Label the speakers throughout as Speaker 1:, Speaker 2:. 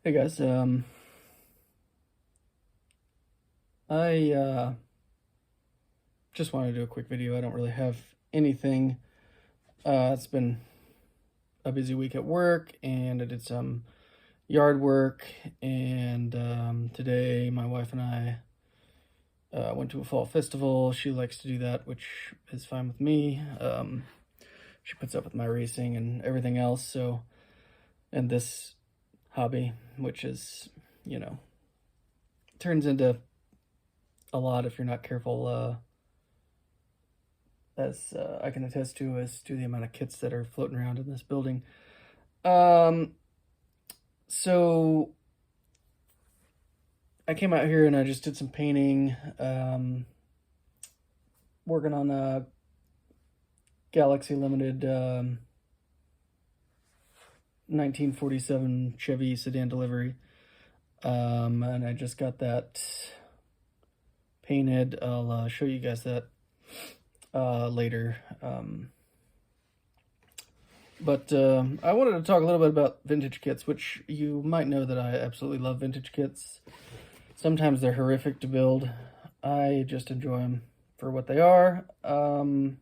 Speaker 1: Hey guys, I just wanted to do a quick video. I don't really have anything. It's been a busy week at work, and I did some yard work. And today, my wife and I went to a fall festival. She likes to do that, which is fine with me. She puts up with my racing and everything else. So, and this hobby, which is, you know, turns into a lot if you're not careful, as I can attest to as to the amount of kits that are floating around in this building. Um, so I came out here and I just did some painting, working on a Galaxy Limited 1947 Chevy sedan delivery. And I just got that painted. I'll show you guys that later. But I wanted to talk a little bit about vintage kits, which you might know that I absolutely love vintage kits. Sometimes they're horrific to build. I just enjoy them for what they are. And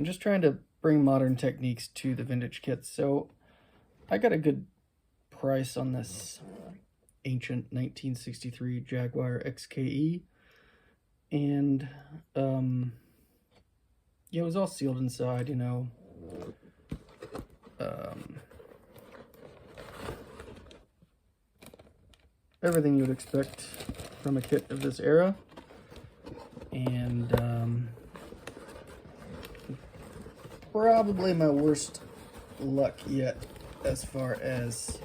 Speaker 1: just trying to bring modern techniques to the vintage kits. So I got a good price on this ancient 1963 Jaguar XKE. And yeah, it was all sealed inside, you know. Everything you would expect from a kit of this era. And probably my worst luck yet as far as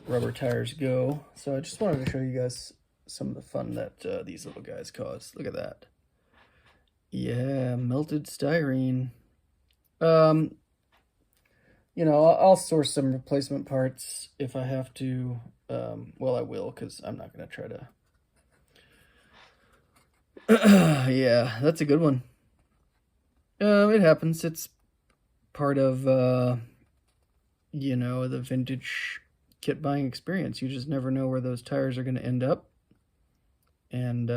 Speaker 1: rubber tires go. So I just wanted to show you guys some of the fun that these little guys cause. Look at that. Yeah, melted styrene. You know, I'll source some replacement parts if I have to. Well, I will, because I'm not going to try to... Yeah, that's a good one. It happens. It's part of, you know, the vintage kit buying experience. You just never know where those tires are going to end up. And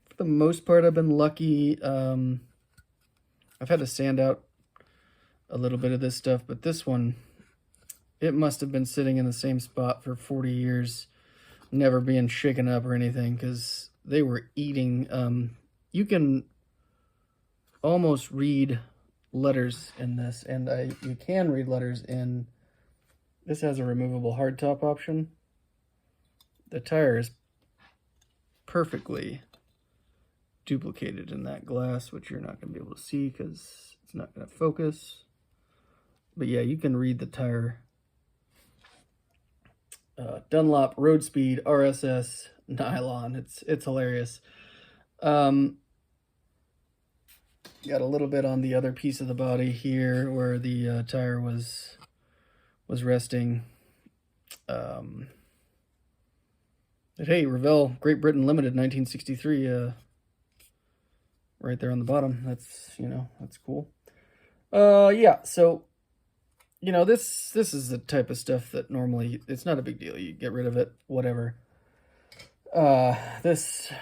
Speaker 1: for the most part, I've been lucky. I've had to sand out a little bit of this stuff, but this one, it must have been sitting in the same spot for 40 years, never being shaken up or anything, because they were eating. You can almost read letters in this, and you can read letters in... This has a removable hardtop option. The tire is perfectly duplicated in that glass, which you're not going to be able to see because it's not going to focus. But yeah, you can read the tire. Dunlop Road Speed RSS nylon. It's hilarious. Got a little bit on the other piece of the body here where the tire was resting. But hey, Revell Great Britain Limited 1963. Right there on the bottom. That's, you know, that's cool. Yeah, so, you know, this is the type of stuff that normally, it's not a big deal. You get rid of it, whatever. This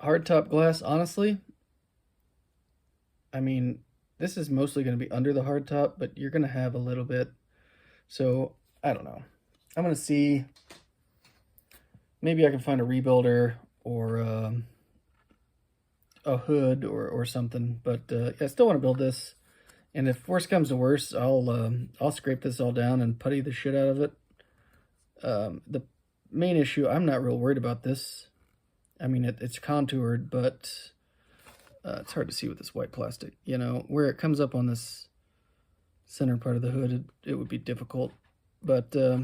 Speaker 1: hardtop glass, honestly, I mean, this is mostly going to be under the hardtop, but you're going to have a little bit. So, I don't know. I'm going to see. Maybe I can find a rebuilder or a hood or something. But I still want to build this. And if worse comes to worse, I'll scrape this all down and putty the shit out of it. The main issue, I'm not real worried about this. I mean, it's contoured, but it's hard to see with this white plastic. You know, where it comes up on this center part of the hood, it would be difficult. But I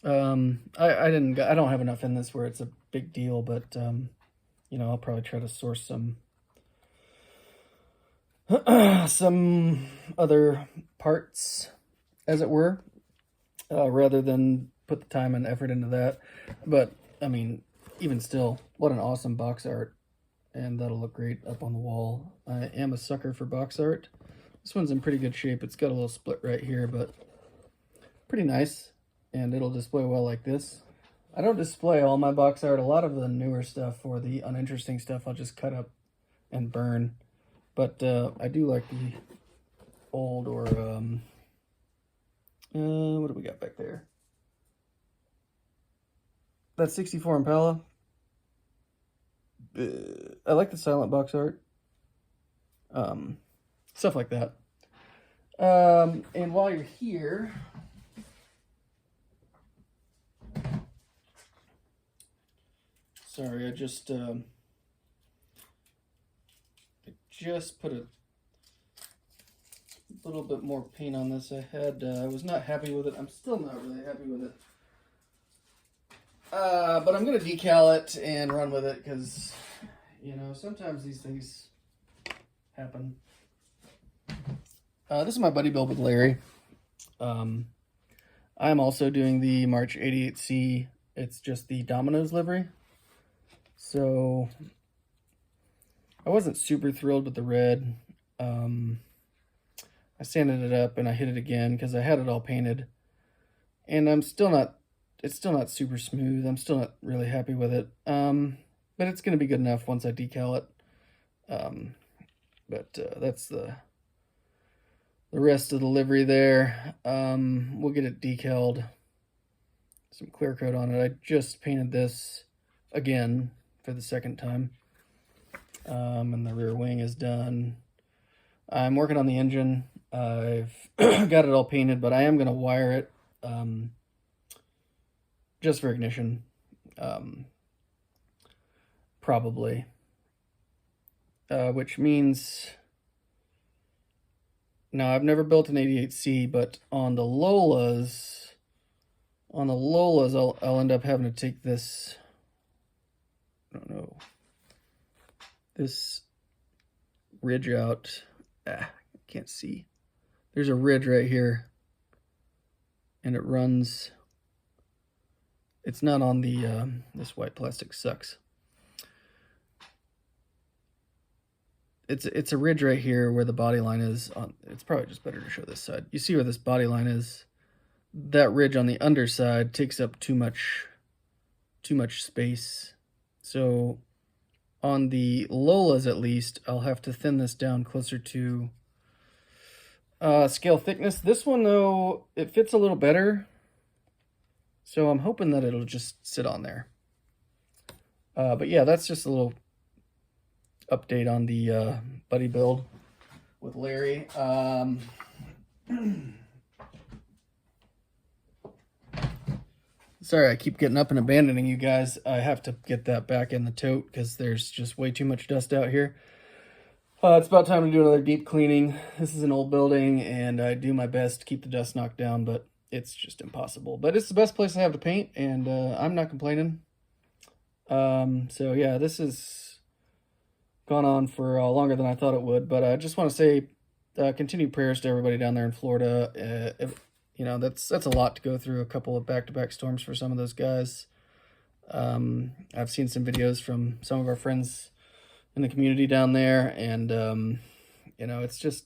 Speaker 1: don't have enough in this where it's a big deal. But you know, I'll probably try to source some some other parts, as it were, rather than put the time and effort into that. But I mean, even still, what an awesome box art, and that'll look great up on the wall. I am a sucker for box art, This one's in pretty good shape. It's got a little split right here, but pretty nice. And it'll display well like this. I don't display all my box art. A lot of the newer stuff or the uninteresting stuff I'll just cut up and burn. But I do like the old or, what do we got back there? That 64 Impala. I like the silent box art. Stuff like that. And while you're here, sorry, I just put a little bit more paint on this. I was not happy with it. I'm still not really happy with it. But I'm gonna decal it and run with it because, you know, sometimes these things happen. This is my buddy build with Larry. I'm also doing the March 88C. It's just the Domino's livery. So I wasn't super thrilled with the red. I sanded it up and I hit it again because I had it all painted. And it's still not super smooth. I'm still not really happy with it. But it's going to be good enough once I decal it. That's the rest of the livery there. We'll get it decaled. Some clear coat on it. I just painted this again for the second time. And the rear wing is done. I'm working on the engine. I've got it all painted, but I am going to wire it just for ignition. Probably. Which means... Now, I've never built an 88C, but on the Lolas, I'll end up having to take this, I don't know, this ridge out. I can't see. There's a ridge right here, and it runs. It's not on the, this white plastic sucks. It's a ridge right here where the body line is. It's probably just better to show this side. You see where this body line is? That ridge on the underside takes up too much space. So on the Lolas, at least, I'll have to thin this down closer to scale thickness. This one, though, it fits a little better. So I'm hoping that it'll just sit on there. But yeah, that's just a little update on the buddy build with Larry. Sorry, I keep getting up and abandoning you guys. I have to get that back in the tote because there's just way too much dust out here. It's about time to do another deep cleaning. This is an old building, and I do my best to keep the dust knocked down, but it's just impossible. But it's the best place I have to paint, and I'm not complaining. So yeah, this has gone on for longer than I thought it would, but I just want to say continued prayers to everybody down there in Florida. You know, that's a lot to go through, a couple of back-to-back storms for some of those guys. I've seen some videos from some of our friends in the community down there, and you know, it's just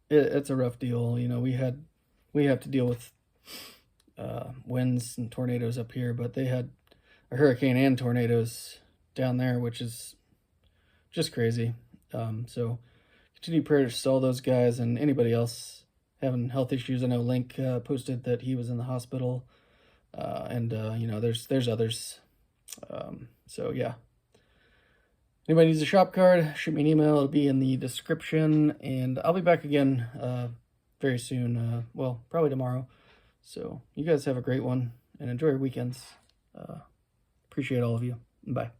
Speaker 1: it's a rough deal. You know, we have to deal with winds and tornadoes up here, but they had a hurricane and tornadoes down there, which is just crazy. So continued prayers to all those guys and anybody else having health issues. I know Link posted that he was in the hospital, and you know, there's others. So yeah, anybody needs a shop card, shoot me an email. It'll be in the description, and I'll be back again very soon. Well, probably tomorrow. So you guys have a great one and enjoy your weekends. Appreciate all of you. Bye.